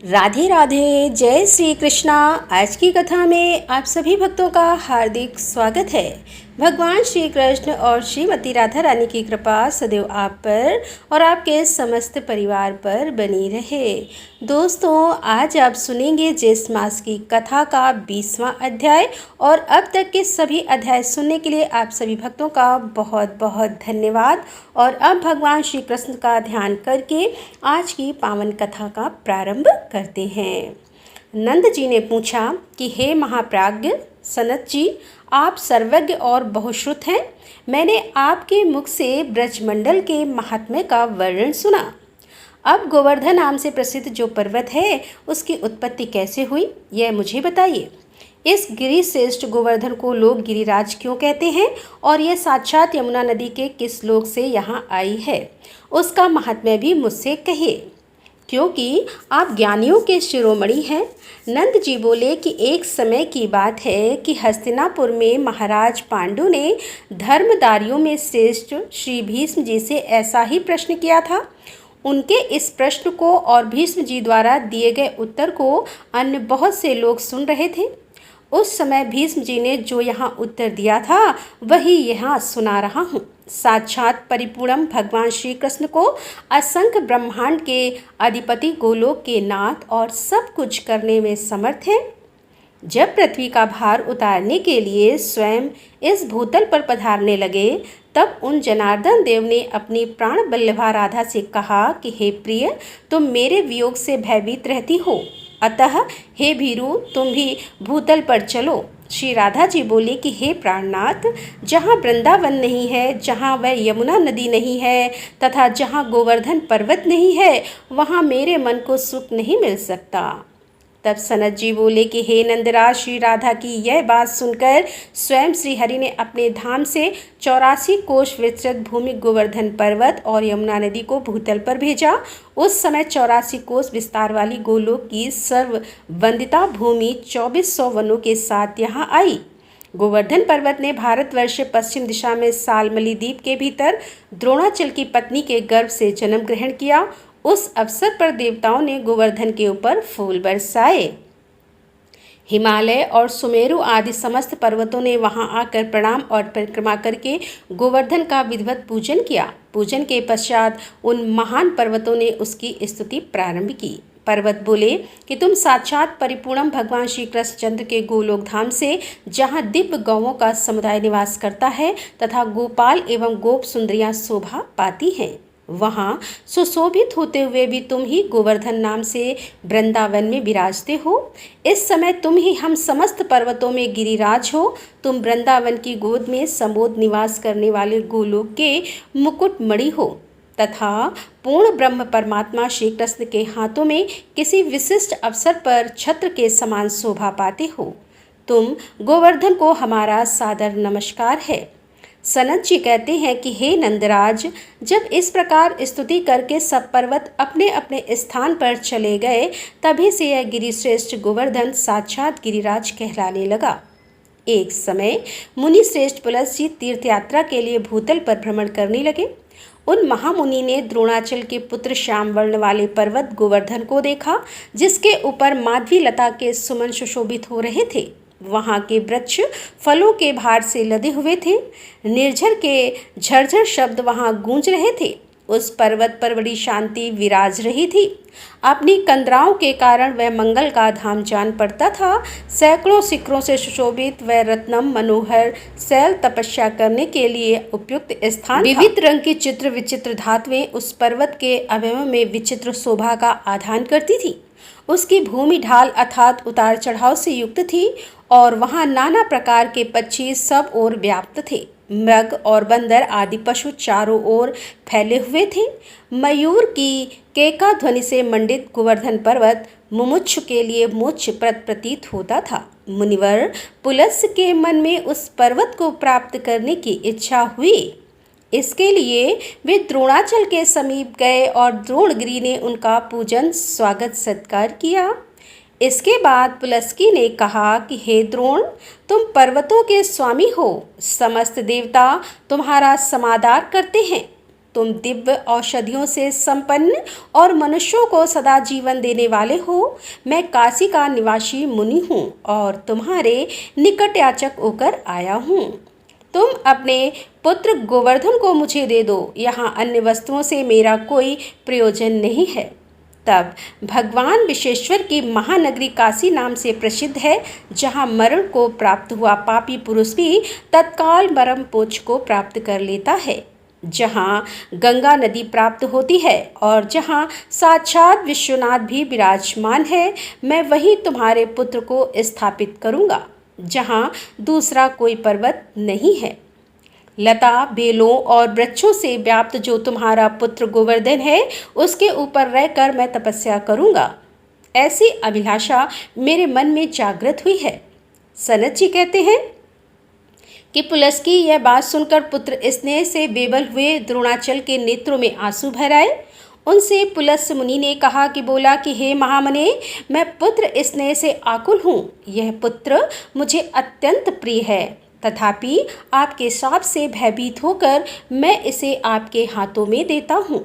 राधे राधे, जय श्री कृष्णा। आज की कथा में आप सभी भक्तों का हार्दिक स्वागत है। भगवान श्री कृष्ण और श्रीमती राधा रानी की कृपा सदैव आप पर और आपके समस्त परिवार पर बनी रहे। दोस्तों, आज आप सुनेंगे ज्येष्ठ मास की कथा का 20वां अध्याय और अब तक के सभी अध्याय सुनने के लिए आप सभी भक्तों का बहुत बहुत धन्यवाद। और अब भगवान श्री कृष्ण का ध्यान करके आज की पावन कथा का प्रारंभ करते हैं। नंद जी ने पूछा कि हे महाप्राज्ञ सनत जी, आप सर्वज्ञ और बहुश्रुत हैं। मैंने आपके मुख से ब्रजमंडल के महात्म्य का वर्णन सुना। अब गोवर्धन नाम से प्रसिद्ध जो पर्वत है उसकी उत्पत्ति कैसे हुई, यह मुझे बताइए। इस गिरि श्रेष्ठ गोवर्धन को लोग गिरिराज क्यों कहते हैं और यह साक्षात यमुना नदी के किस लोक से यहाँ आई है, उसका महात्म्य भी मुझसे कहिए, क्योंकि आप ज्ञानियों के शिरोमणि हैं। नंद जी बोले कि एक समय की बात है कि हस्तिनापुर में महाराज पांडु ने धर्मदारियों में श्रेष्ठ श्री भीष्म जी से ऐसा ही प्रश्न किया था। उनके इस प्रश्न को और भीष्म जी द्वारा दिए गए उत्तर को अन्य बहुत से लोग सुन रहे थे। उस समय भीष्म जी ने जो यहाँ उत्तर दिया था वही यहाँ सुना रहा हूँ। साक्षात परिपूर्णम भगवान श्री कृष्ण को असंख्य ब्रह्मांड के अधिपति, गोलोक के नाथ और सब कुछ करने में समर्थ है। जब पृथ्वी का भार उतारने के लिए स्वयं इस भूतल पर पधारने लगे, तब उन जनार्दन देव ने अपनी प्राण बल्लभा राधा से कहा कि हे प्रिय, तुम मेरे वियोग से भयभीत रहती हो, अतः हे भीरू, तुम भी भूतल पर चलो। श्री राधा जी बोली कि हे प्राणनाथ, जहाँ वृंदावन नहीं है, जहाँ वह यमुना नदी नहीं है तथा जहाँ गोवर्धन पर्वत नहीं है, वहाँ मेरे मन को सुख नहीं मिल सकता। तब सनत जी बोले कि हे नंदराज, श्री राधा की यह बात सुनकर स्वयं श्री हरि ने अपने धाम से 84 कोश विस्तृत भूमि गोवर्धन पर्वत और यमुना नदी को भूतल पर भेजा। उस समय 84 कोश विस्तार वाली गोलोक की सर्व वंदिता भूमि 2400 वनों के साथ यहाँ आई। गोवर्धन पर्वत ने भारतवर्ष पश्चिम दिशा में सालमली द्वीप के भीतर द्रोणाचल की पत्नी के गर्भ से जन्म ग्रहण किया। उस अवसर पर देवताओं ने गोवर्धन के ऊपर फूल बरसाए। हिमालय और सुमेरु आदि समस्त पर्वतों ने वहां आकर प्रणाम और परिक्रमा करके गोवर्धन का विधिवत पूजन किया। पूजन के पश्चात उन महान पर्वतों ने उसकी स्तुति प्रारंभ की। पर्वत बोले कि तुम साक्षात परिपूर्णम भगवान श्री कृष्ण चंद्र के गोलोक धाम से, जहाँ दिव्य गौओं का समुदाय निवास करता है तथा गोपाल एवं गोप सुंदरियाँ शोभा पाती हैं, वहाँ सुशोभित होते हुए भी तुम ही गोवर्धन नाम से वृंदावन में विराजते हो। इस समय तुम ही हम समस्त पर्वतों में गिरिराज हो। तुम वृंदावन की गोद में समोद निवास करने वाले गोलोक के मुकुटमणि हो तथा पूर्ण ब्रह्म परमात्मा श्री कृष्ण के हाथों में किसी विशिष्ट अवसर पर छत्र के समान शोभा पाते हो। तुम गोवर्धन को हमारा सादर नमस्कार है। सनत जी कहते हैं कि हे नंदराज, जब इस प्रकार स्तुति करके सब पर्वत अपने अपने स्थान पर चले गए, तभी से यह गिरिश्रेष्ठ गोवर्धन साक्षात गिरिराज कहलाने लगा। एक समय मुनि श्रेष्ठ पुलस जी तीर्थ यात्रा के लिए भूतल पर भ्रमण करने लगे। उन महामुनि ने द्रोणाचल के पुत्र श्याम वर्ण वाले पर्वत गोवर्धन को देखा, जिसके ऊपर माधवी लता के सुमन सुशोभित हो रहे थे। वहाँ के वृक्ष फलों के भार से लदे हुए थे। निर्झर के झरझर शब्द वहाँ गूंज रहे थे। उस पर्वत पर बड़ी शांति विराज रही थी। अपनी कंदराओं के कारण वह मंगल का धाम जान पड़ता था। सैकड़ों शिखरों से सुशोभित वह रत्नम मनोहर शैल तपस्या करने के लिए उपयुक्त स्थान था। विविध रंग की चित्र विचित्र धातुएं उस पर्वत के अवयवों में विचित्र शोभा का आधान करती थी। उसकी भूमि ढाल अर्थात उतार चढ़ाव से युक्त थी और वहाँ नाना प्रकार के पक्षी सब ओर व्याप्त थे। मृग और बंदर आदि पशु चारों ओर फैले हुए थे। मयूर की केका ध्वनि से मंडित गोवर्धन पर्वत मुमुक्षु के लिए मोक्षप्रद प्रतीत होता था। मुनिवर पुलस के मन में उस पर्वत को प्राप्त करने की इच्छा हुई। इसके लिए वे द्रोणाचल के समीप गए और द्रोणगिरि ने उनका पूजन स्वागत सत्कार किया। इसके बाद पुलस्की ने कहा कि हे द्रोण, तुम पर्वतों के स्वामी हो, समस्त देवता तुम्हारा समादर करते हैं। तुम दिव्य औषधियों से संपन्न और मनुष्यों को सदा जीवन देने वाले हो। मैं काशी का निवासी मुनि हूँ और तुम्हारे निकट याचक होकर आया हूँ। तुम अपने पुत्र गोवर्धन को मुझे दे दो, यहाँ अन्य वस्तुओं से मेरा कोई प्रयोजन नहीं है। तब भगवान विश्वेश्वर की महानगरी काशी नाम से प्रसिद्ध है, जहाँ मरण को प्राप्त हुआ पापी पुरुष भी तत्काल मरण मोक्ष को प्राप्त कर लेता है, जहाँ गंगा नदी प्राप्त होती है और जहाँ साक्षात विश्वनाथ भी विराजमान है। मैं वहीं तुम्हारे पुत्र को स्थापित करूँगा, जहाँ दूसरा कोई पर्वत नहीं है। लता बेलों और वृक्षों से व्याप्त जो तुम्हारा पुत्र गोवर्धन है, उसके ऊपर रहकर मैं तपस्या करूँगा। ऐसी अभिलाषा मेरे मन में जागृत हुई है। सनत जी कहते हैं कि पुलस की यह बात सुनकर पुत्र स्नेह से बेबल हुए द्रोणाचल के नेत्रों में आंसू भर आए। उनसे पुलस मुनि ने कहा कि बोला कि हे महामने, मैं पुत्र स्नेह से आकुल हूँ। यह पुत्र मुझे अत्यंत प्रिय है, तथापि आपके शाप से भयभीत होकर मैं इसे आपके हाथों में देता हूँ।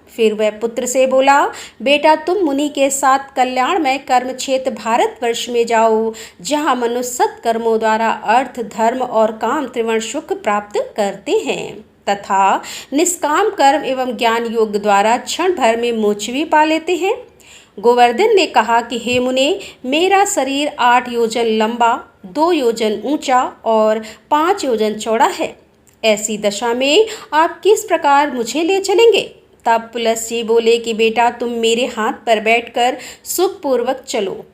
फिर वह पुत्र से बोला, बेटा तुम मुनि के साथ कल्याणमय कर्म क्षेत्र भारतवर्ष में जाओ, जहाँ मनुष्य सत्कर्मों द्वारा अर्थ धर्म और काम त्रिवर्ण सुख प्राप्त करते हैं तथा निष्काम कर्म एवं ज्ञान योग द्वारा क्षण भर में मोक्ष भी पा लेते हैं। गोवर्धन ने कहा कि हे मुने, मेरा शरीर 8 योजन लंबा, 2 योजन ऊंचा और 5 योजन चौड़ा है। ऐसी दशा में आप किस प्रकार मुझे ले चलेंगे? तब पुलस जी बोले कि बेटा तुम मेरे हाथ पर बैठकर सुखपूर्वक चलो,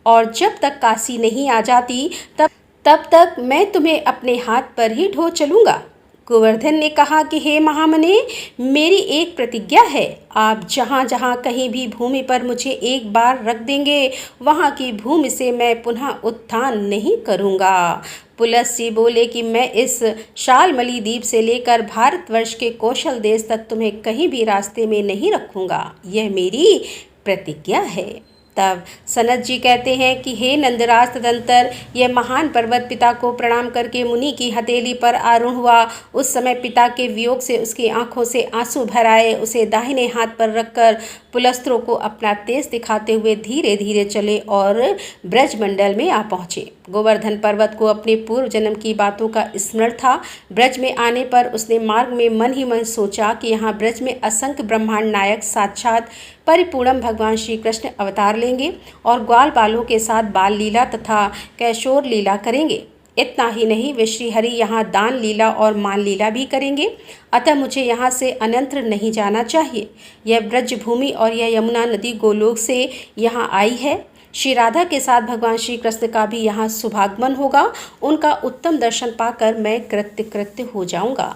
और जब तक काशी नहीं आ जाती तब तक मैं तुम्हें अपने हाथ पर ही ढो चलूँगा। गोवर्धन ने कहा कि हे महामने, मेरी एक प्रतिज्ञा है, आप जहाँ जहाँ कहीं भी भूमि पर मुझे एक बार रख देंगे, वहाँ की भूमि से मैं पुनः उत्थान नहीं करूँगा। पुलस जी बोले कि मैं इस शालमली द्वीप से लेकर भारतवर्ष के कौशल देश तक तुम्हें कहीं भी रास्ते में नहीं रखूँगा, यह मेरी प्रतिज्ञा है। तब सनत जी कहते हैं कि हे नंदराज, तदंतर यह महान पर्वत पिता को प्रणाम करके मुनि की हथेली पर आरूढ़ हुआ। उस समय पिता के वियोग से उसकी आंखों से आंसू भर आए। उसे दाहिने हाथ पर रखकर पुलस्त्रों को अपना तेज दिखाते हुए धीरे धीरे चले और ब्रजमंडल में आ पहुँचे। गोवर्धन पर्वत को अपने पूर्व जन्म की बातों का स्मरण था। ब्रज में आने पर उसने मार्ग में मन ही मन सोचा कि यहाँ ब्रज में असंख्य ब्रह्मांड नायक साक्षात परिपूर्ण भगवान श्री कृष्ण अवतार लेंगे और ग्वाल बालों के साथ बाल लीला तथा कैशोर लीला करेंगे। इतना ही नहीं, वे श्रीहरि यहाँ दान लीला और मान लीला भी करेंगे। अतः मुझे यहाँ से अनंतर नहीं जाना चाहिए। यह ब्रज भूमि और यह यमुना नदी गोलोक से यहाँ आई है। श्री राधा के साथ भगवान श्री कृष्ण का भी यहाँ शुभागमन होगा। उनका उत्तम दर्शन पाकर मैं कृत्य हो जाऊँगा।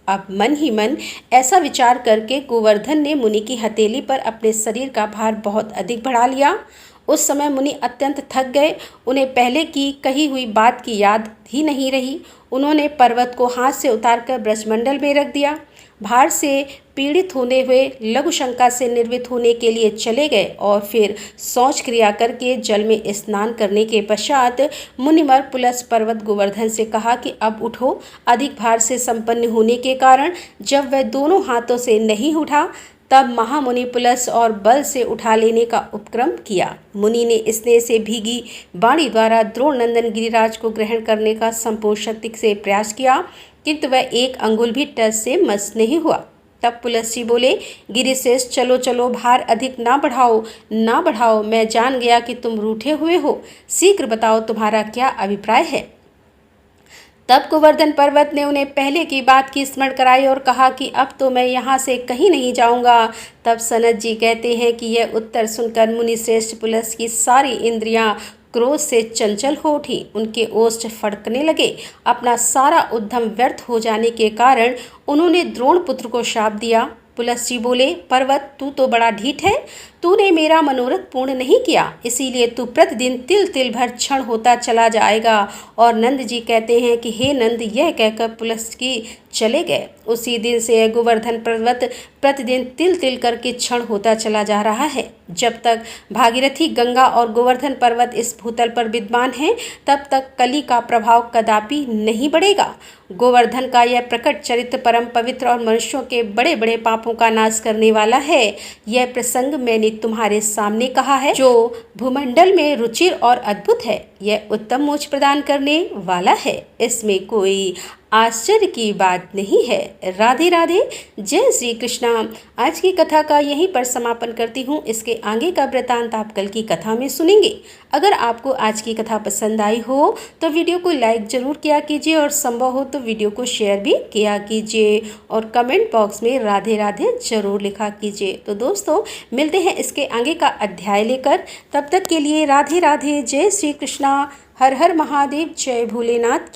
अब मन ही मन ऐसा विचार करके गोवर्धन ने मुनि की हथेली पर अपने शरीर का भार बहुत अधिक बढ़ा लिया। उस समय मुनि अत्यंत थक गए। उन्हें पहले की कही हुई बात की याद ही नहीं रही। उन्होंने पर्वत को हाथ से उतारकर ब्रजमंडल में रख दिया। भार से पीड़ित होने हुए लघु शंका से निर्वित होने के लिए चले गए और फिर शौच क्रिया करके जल में स्नान करने के पश्चात मुनिवर पुलस पर्वत गोवर्धन से कहा कि अब उठो। अधिक भार से संपन्न होने के कारण जब वह दोनों हाथों से नहीं उठा, तब महामुनि पुलस और बल से उठा लेने का उपक्रम किया। मुनि ने स्नेह से भीगी वाणी द्वारा द्रोण नंदन गिरिराज को ग्रहण करने का संपूर्ण शक्ति से प्रयास किया, किंतु वह एक अंगुल भी टस से मस नहीं हुआ। तब पुलस जी बोले, गिरिश्रेष्ठ चलो चलो, भार अधिक ना बढ़ाओ। मैं जान गया कि तुम रूठे हुए हो। शीघ्र बताओ तुम्हारा क्या अभिप्राय है। तब गोवर्धन पर्वत ने उन्हें पहले की बात की स्मरण कराई और कहा कि अब तो मैं यहाँ से कहीं नहीं जाऊँगा। तब सनत जी कहते हैं कि यह उत्तर सुनकर मुनि श्रेष्ठ पुलस की सारी इंद्रियां क्रोध से चंचल हो उठी। उनके ओष्ठ फड़कने लगे। अपना सारा उद्यम व्यर्थ हो जाने के कारण उन्होंने द्रोण पुत्र को शाप दिया। पुलस जी बोले, पर्वत तू तो बड़ा ढीठ है, तूने मेरा मनोरथ पूर्ण नहीं किया, इसीलिए तू प्रतिदिन तिल तिल भर क्षण होता चला जाएगा। और नंद जी कहते हैं कि हे नंद, यह कहकर पुलस्त्य चले गए। उसी दिन से गोवर्धन पर्वत प्रतिदिन तिल तिल करके क्षण होता चला जा रहा है। जब तक भागीरथी गंगा और गोवर्धन पर्वत इस भूतल पर विद्यमान हैं, तब तक कली का प्रभाव कदापि नहीं बढ़ेगा। गोवर्धन का यह प्रकट चरित्र परम पवित्र और मनुष्यों के बड़े बड़े पापों का नाश करने वाला है। यह प्रसंग मैंने तुम्हारे सामने कहा है, जो भूमंडल में रुचिर और अद्भुत है। यह उत्तम मोक्ष प्रदान करने वाला है, इसमें कोई आश्चर्य की बात नहीं है। राधे राधे, जय श्री कृष्णा। आज की कथा का यहीं पर समापन करती हूँ। इसके आगे का वृतांत आप कल की कथा में सुनेंगे। अगर आपको आज की कथा पसंद आई हो तो वीडियो को लाइक जरूर किया कीजिए, और संभव हो तो वीडियो को शेयर भी किया कीजिए, और कमेंट बॉक्स में राधे राधे जरूर लिखा कीजिए। तो दोस्तों, मिलते हैं इसके आगे का अध्याय लेकर। तब तक के लिए राधे राधे, जय श्री कृष्णा, हर हर महादेव, जय भोलेनाथ।